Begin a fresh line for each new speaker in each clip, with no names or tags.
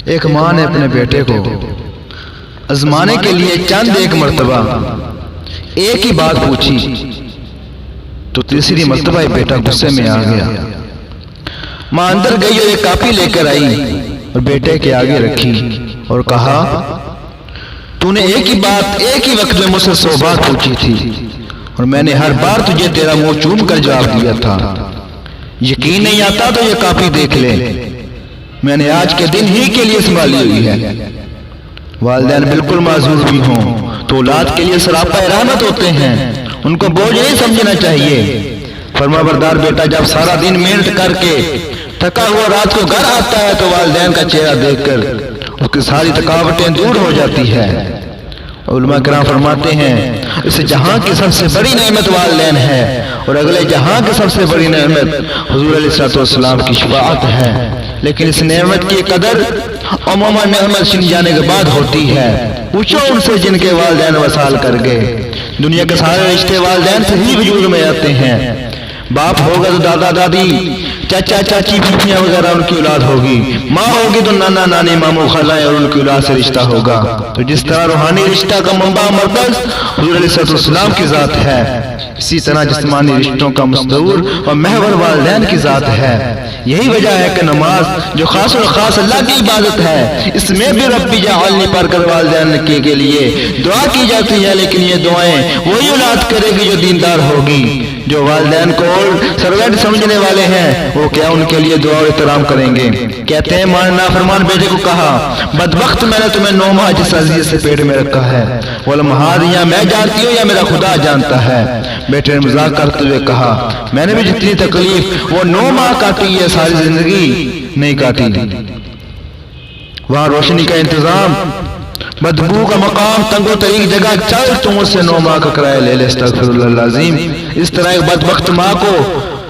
ایک ماں نے اپنے بیٹے کو آزمانے کے لیے چند ایک مرتبہ ایک ہی بات پوچھی تو تیسری مرتبہ یہ بیٹا غصے میں آ گیا۔ ماں اندر گئی اور ایک کاپی لے کر آئی اور بیٹے کے آگے رکھی اور کہا، تو نے ایک ہی بات ایک ہی وقت میں مجھ سے 100 بار پوچھی تھی اور میں نے ہر بار تجھے تیرا منہ چوم کر جواب دیا تھا۔ یقین نہیں آتا تو یہ کاپی دیکھ لے، میں نے آج کے دن ہی کے لیے سنبھالی ہوئی ہے۔ والدین بالکل معذور بھی ہوں تو اولاد کے لیے سراپا رحمت ہوتے ہیں، ان کو بوجھ نہیں سمجھنا چاہیے۔ فرمانبردار بیٹا جب سارا دن محنت کر کے تھکا ہوا رات کو گھر آتا ہے تو والدین کا چہرہ دیکھ کر اس کی ساری تھکاوٹیں دور ہو جاتی ہے۔ علماء کرام فرماتے ہیں اس جہاں کی سب سے بڑی نعمت والدین ہے اور اگلے جہاں کی سب سے بڑی نعمت حضور علیہ السلام کی شفاعت ہے، لیکن اس نعمت کی قدر عموماً نعمت چھن جانے کے بعد ہوتی ہے۔ پوچھو ان سے جن کے والدین وصال کر گئے۔ دنیا کے سارے رشتے والدین سے ہی وجود میں آتے ہیں۔ باپ ہوگا تو دادا دادی چاچا چاچی پھوپھیاں وغیرہ ان کی اولاد ہوگی، ماں ہوگی تو نانا نانی ماموں خالائیں اور ان کی اولاد سے رشتہ ہوگا۔ تو جس طرح روحانی رشتہ کا منبع مرکز حضور علیہ السلام کی ذات ہے، اسی طرح جسمانی رشتوں کا مصدر اور محور والدین کی ذات ہے۔ یہی وجہ ہے کہ نماز جو خاص اور خاص اللہ کی عبادت ہے، اس میں بھی ربی جعلنی پڑھ کر والدین کے لیے دعا کی جاتی ہے، لیکن یہ دعائیں وہی اولاد کرے گی جو دیندار ہوگی۔ جو والدین کو سروینٹ سمجھنے والے ہیں وہ کیا ان کے لیے دعا و احترام کریں گے؟ کہتے ہیں ماں نے نافرمان بیٹے کو کہا، بدبخت میں نے تمہیں 9 ماہ جس عزیز سے پیٹ میں رکھا ہے، وہ لمحات یا میں جانتی ہوں یا میرا خدا جانتا ہے۔ بیٹے نے مذاق کرتے ہوئے کہا، میں نے بھی جتنی تکلیف وہ 9 ماہ کاٹی ہے ساری زندگی نہیں کاٹی۔ وہاں روشنی کا انتظام، بدبو کا مقام، تنگ و تریک جگہ، چل تم اس سے 9 ماہ کا کرایہ لے لے، استغفر اللہ العظیم۔ اس طرح ایک بدبخت ماں کو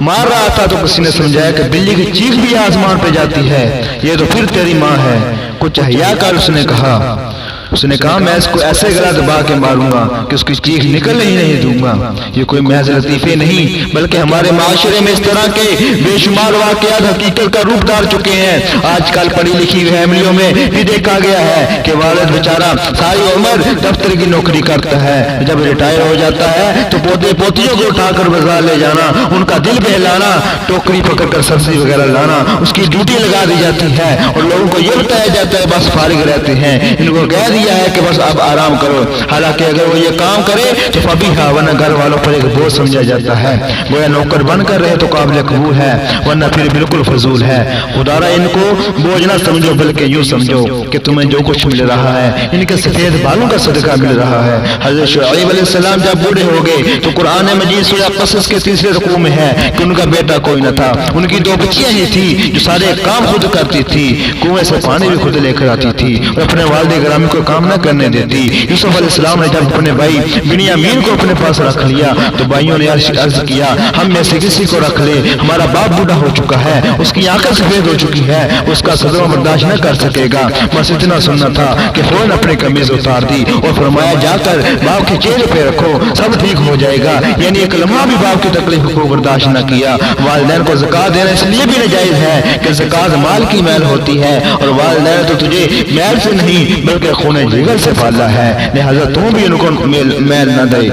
مار رہا تھا تو کسی نے سمجھایا کہ بلی کی چیخ بھی آسمان پہ جاتی ہے، یہ تو پھر تیری ماں ہے، کچھ حیا کر۔ اس نے کہا میں اس کو ایسے گلا دبا کے ماروں گا کہ اس کی چیخ نکل ہی نہیں دوں گا۔ یہ کوئی محض لطیفے نہیں بلکہ ہمارے معاشرے میں اس طرح کے بے شمار واقعات حقیقت کا روپ دار چکے ہیں۔ آج کل پڑھی لکھی فیملیوں میں بھی دیکھا گیا ہے کہ والد بیچارہ ساری عمر دفتر کی نوکری کرتا ہے، جب ریٹائر ہو جاتا ہے تو پوتے پوتیوں کو اٹھا کر بازار لے جانا، ان کا دل بہلانا، ٹوکری پکڑ کر سبزی وغیرہ لانا، اس کی ڈیوٹی لگا دی جاتی ہے اور لوگوں کو یہ بتایا جاتا ہے بس فارغ رہتے ہیں، ان کو کہہ دیا ہے کہ بس اب آرام کرو۔ حالانکہ اگر وہ یہ کام کرے تو فبیہا، ورنہ گھر والوں پر ایک بوجھ سمجھا جاتا ہے، گویا نوکر بن کر رہے تو قابل قبول ہے، ورنہ پھر بالکل فضول ہے۔ خدا را ان کو بوجھ نہ سمجھو بلکہ یوں سمجھو کہ تمہیں جو کچھ مل رہا ہے ان کے سفید بالوں کا صدقہ مل رہا ہے۔ حضرت شعیب علیہ السلام جب بوڑھے ہو گئے تو قرآن مجید سورہ قصص کے 3 رکوع میں ہے کہ ان کا بیٹا کوئی نہ تھا، ان کی 2 بچیاں ہی تھی جو سارے کام خود کرتی تھی، کنویں سے پانی بھی خود لے کر آتی تھی اور اپنے والد گرامی کو کام نہ کرنے دیتی۔ یوسف علیہ السلام نے جب اپنے بھائی بنیامین کو اپنے پاس رکھ لیا تو بھائیوں نے عرض کیا ہم میں سے کسی کو رکھ لے، ہمارا باپ بوڑھا ہو چکا ہے، اس کی آنکھیں سفید ہو چکی ہے، اس کا صدمہ برداشت نہ کر سکے گا۔ بس اتنا سننا تھا کہ فوراً اپنی قمیض اتار دی اور فرمایا جا کر باپ کے چہرے پہ رکھو، سب ٹھیک ہو جائے گا۔ یعنی ایک لمحہ بھی باپ کی تکلیف کو برداشت نہ کیا۔ والدین کو زکوٰۃ دینا اس لیے بھی ناجائز ہے کہ زکوٰۃ مال کی میل ہوتی ہے اور والدین تو تجھے میل سے نہیں بلکہ خون جگر سے پالا ہے، لہذا تم بھی ان کو میل نہ دے۔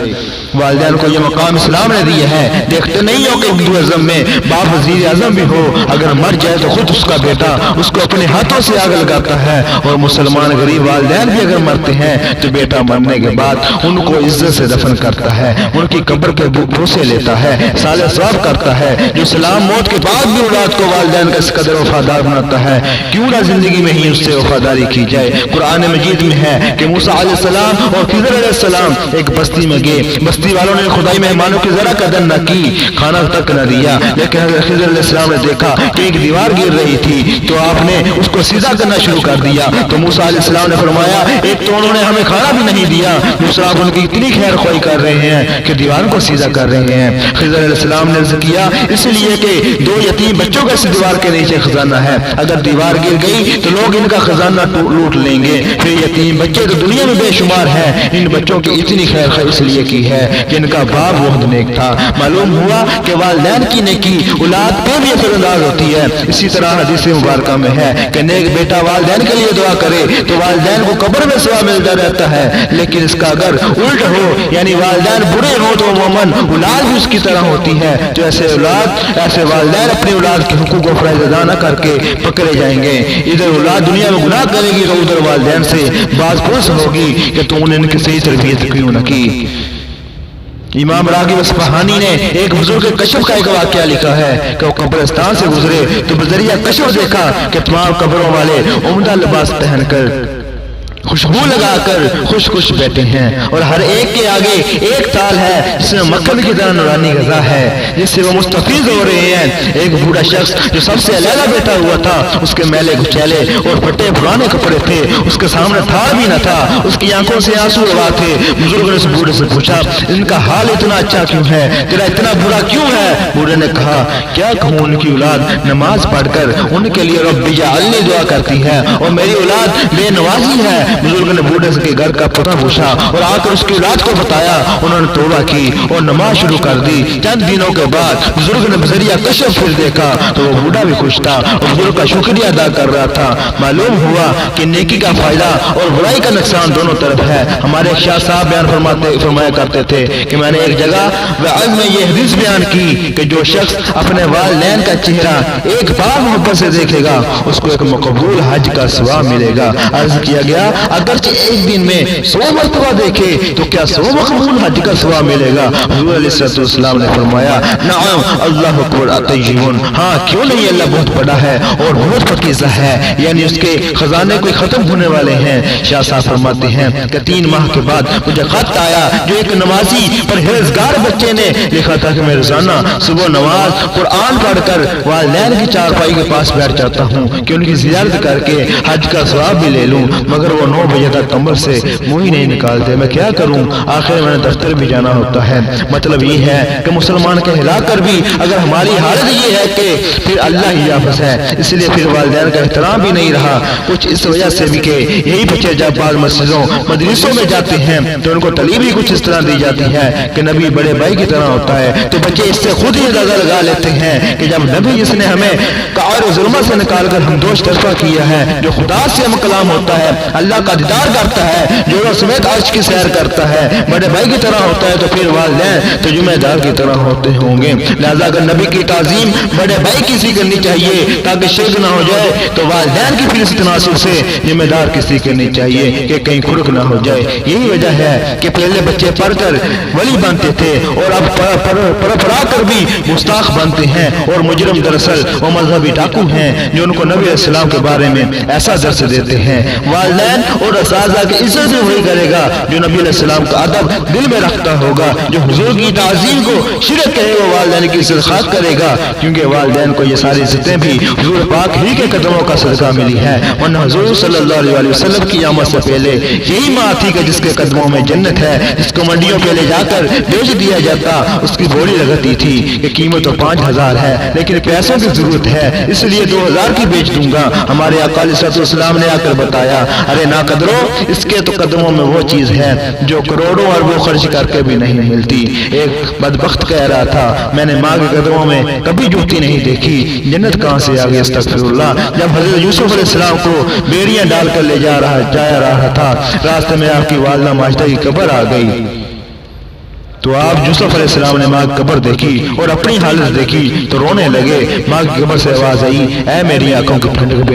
والدین کو یہ مقام اسلام نے دیا ہے۔ دیکھتے نہیں ہو کہ اردو اعظم میں باپ وزیر اعظم بھی ہو، اگر مر جائے تو خود اس کا بیٹا اس کو اپنے ہاتھوں سے آگ لگاتا ہے، اور مسلمان غریب والدین بھی اگر مرتے ہیں تو بیٹا مرنے کے بعد ان کو عزت سے دفن کرتا ہے، ان کی قبر کے بوسے لیتا ہے، صالح ثواب کرتا ہے۔ جو سلام موت کے بعد بھی اولاد کو والدین کا اس قدر وفادار بناتا ہے، کیوں نہ زندگی میں ہی اس سے وفاداری کی جائے۔ قرآن مجید میں ہے کہ موسیٰ علیہ السلام اور خضر علیہ السلام ایک بستی میں گئے، بستی والوں نے خدائی مہمانوں کی ذرا قدر نہ کی، کھانا تک نہ دیا، لیکن حضرت خضر علیہ السلام نے دیکھا کہ ایک دیوار گر رہی تھی تو آپ نے اس کو سیدھا کرنا شروع کر دیا۔ تو موسیٰ علیہ السلام نے فرمایا ایک تو انہوں نے ہمیں کھانا بھی نہیں دیا، دوسرا آپ ان کی اتنی خیر خواہی کر رہے ہیں کہ دیوار کو سیدھا کر رہے ہیں۔ خضر علیہ السلام نے عرض کیا اس لیے کہ 2 یتیم بچوں کا اس دیوار کے نیچے خزانہ ہے، اگر دیوار گر گئی تو لوگ ان کا خزانہ لوٹ لیں گے، پھر یتیم بچے تو دنیا میں بے شمار ہیں، ان بچوں کی اتنی خیر خواہی اس لیے کی ہے کہ ان کا باپ بہت نیک تھا۔ معلوم ہوا کہ والدین کی نیکی اولاد پہ بھی اثر انداز ہوتی ہے۔ اسی طرح حدیث مبارکہ میں ہے کہ نیک بیٹا والدین کے لیے دعا کرے تو والدین کو قبر میں ثواب ملتا رہتا ہے، لیکن اس کا اگر الٹ ہو یعنی والدین برے ہو تو عموماً اولاد بھی اس کی طرح ہوتی ہے۔ تو ایسے والدین اپنی اولاد کے حقوق کو فرائض ادا نہ کر کے پکڑے جائیں گے۔ ادھر اولاد دنیا میں گناہ کرے گی تو ادھر والدین سے باز پرس ہوگی کہ تم نے ان کی صحیح تربیت کیوں نہ کی۔ امام راغب اصفہانی نے ایک بزرگ کشف کا ایک واقعہ لکھا ہے کہ وہ قبرستان سے گزرے تو بذریعہ کشف دیکھا کہ تمام قبروں والے عمدہ لباس پہن کر خوشبو لگا کر خوش خوش بیٹھے ہیں، اور ہر ایک کے آگے ایک تال ہے جس میں مکھن کی طرح نورانی غذا ہے جس سے وہ مستفیض ہو رہے ہیں۔ ایک بوڑھا شخص جو سب سے علیحدہ بیٹھا ہوا تھا، اس کے میلے کچیلے اور پھٹے پرانے کپڑے تھے، اس کے سامنے تھال بھی نہ تھا، اس کی آنکھوں سے آنسو روا تھے۔ بزرگ نے اس بوڑھے سے پوچھا ان کا حال اتنا اچھا کیوں ہے، تیرا اتنا برا کیوں ہے؟ بوڑھے نے کہا کیا کہوں، ان کی اولاد نماز پڑھ کر ان کے لیے رب اجعلنی دعا کرتی ہے اور میری اولاد بے نوازی ہے۔ بزرگ نے بوڑھے کے گھر کا پتہ پوچھا اور آ کر اس کی اولاد کو بتایا، انہوں نے توبہ کی اور نماز شروع کر دی۔ چند دنوں کے بعد بزرگ نے بذریعہ کشف پھر دیکھا تو وہ بوڑھا بھی خوش تھا اور بزرگ کا شکریہ ادا کر رہا تھا۔ معلوم ہوا کہ نیکی کا فائدہ اور برائی کا نقصان دونوں طرف ہے۔ ہمارے شاہ صاحب بیان فرمایا کرتے تھے کہ میں نے ایک جگہ میں یہ حدیث بیان کی کہ جو شخص اپنے والدین کا چہرہ ایک بار محبت سے دیکھے گا اس کو ایک مقبول حج کا ثواب ملے گا۔ عرض کیا گیا اگرچہ ایک دن میں 100 مرتبہ دیکھے تو کیا 100 مقبول حج کا ثواب ملے گا؟ حضور علیہ السلام نے فرمایا نعم اللہ اکبر اطیبون، ہاں کیوں نہیں، اللہ بہت بڑا ہے اور بہت پاکیزہ ہے، یعنی اس کے خزانے کوئی ختم ہونے والے ہیں۔ شاہ صاحب فرماتے ہیں کہ 3 ماہ کے بعد مجھے خط آیا جو ایک نمازی پرہیزگار بچے نے لکھا تھا کہ میں روزانہ صبح نماز قرآن پڑھ کر والدین کی چارپائی کے پاس بیٹھ جاتا ہوں کہ ان کی زیارت کر کے حج کا ثواب بھی لے لوں، مگر وہ 9 بجے تک کمر سے منہ ہی نہیں نکالتے، میں کیا کروں، آخر میں نے دفتر بھی جانا ہوتا ہے۔ مطلب یہ ہے کہ مسلمان کہلا کر بھی اگر ہماری حالت یہ ہے کہ پھر اللہ ہی حافظ ہے، اس لیے پھر والدین کا احترام بھی نہیں رہا۔ کچھ اس وجہ سے بھی کہ یہی بچے جب بعض مسجدوں مدرسوں میں جاتے ہیں تو ان کو تعلیم بھی کچھ اس طرح دی جاتی ہے کہ نبی بڑے بھائی کی طرح ہوتا ہے، تو بچے اس سے خود ہی اندازہ لگا لیتے ہیں کہ جب نبی جس نے ہمیں قعر و ظلمت سے نکال کر ہم دوش طرفہ کیا ہے، جو خدا سے ہم کلام ہوتا ہے، اللہ کا دیدار کرتا ہے، جو سمیت عرش کی سیر کرتا ہے، بڑے بھائی کی طرح ہوتا ہے، تو پھر والدین تو ذمہ دار کی طرح ہوتے ہوں گے۔ لہذا اگر نبی کی تعظیم بڑے بھائی کسی کرنی چاہیے تاکہ شرک نہ ہو جائے تو والدین کی پھر اس تناسب سے ذمہ دار کسی کرنی چاہیے کہ کہیں کھڑک نہ ہو جائے۔ یہی وجہ ہے کہ پہلے بچے پڑھ کر ولی بنتے تھے اور اب پڑھا کر بھی گستاخ بنتے ہیں اور مجرم دراصل وہ مذہبی ڈاکو ہیں جو ان کو نبی علیہ السلام کے بارے میں ایسا درس دیتے ہیں۔ والدین اور اساتذہ کی عزت بھی وہی کرے گا جو نبی علیہ السلام کا ادب دل میں رکھتا ہوگا، جو حضور کی تعظیم کو شرک کہے وہ والدین کی عزت خاک کرے گا، کیونکہ والدین کو یہ ساری عزتیں بھی حضور پاک ہی کے قدموں کا صدقہ ملی ہے، ورنہ حضور صلی اللہ علیہ وسلم کی آمد سے پہلے یہی ماں تھی کہ جس کے قدموں میں جنت ہے، جس کو منڈیوں پہ لے جا کر بیچ دیا جاتا، اس کی بولی لگتی تھی کہ قیمت تو 5000 ہے لیکن پیسوں کی ضرورت ہے اس لیے 2000 کی بیچ دوں گا۔ ہمارے آقا علیہ السلام نے آ کر بتایا ارے نا قدرو، اس کے تو قدموں میں وہ چیز ہے جو کروڑوں اربوں خرچ کر کے بھی نہیں ملتی۔ ایک بدبخت کہہ رہا تھا میں نے ماں کے قدموں میں کبھی جوتی نہیں دیکھی، جنت کہاں سے آ گئی، استغفر اللہ۔ جب حضرت یوسف علیہ السلام کو بیڑیاں ڈال کر لے جا رہا تھا، راستے میں آپ کی والدہ ماجدہ کی قبر آ گئی تو آپ یوسف علیہ السلام نے ماں کی قبر دیکھی اور اپنی حالت دیکھی تو رونے لگے۔ ماں کی قبر سے آواز آئی اے میری آنکھوں کی ٹھنڈک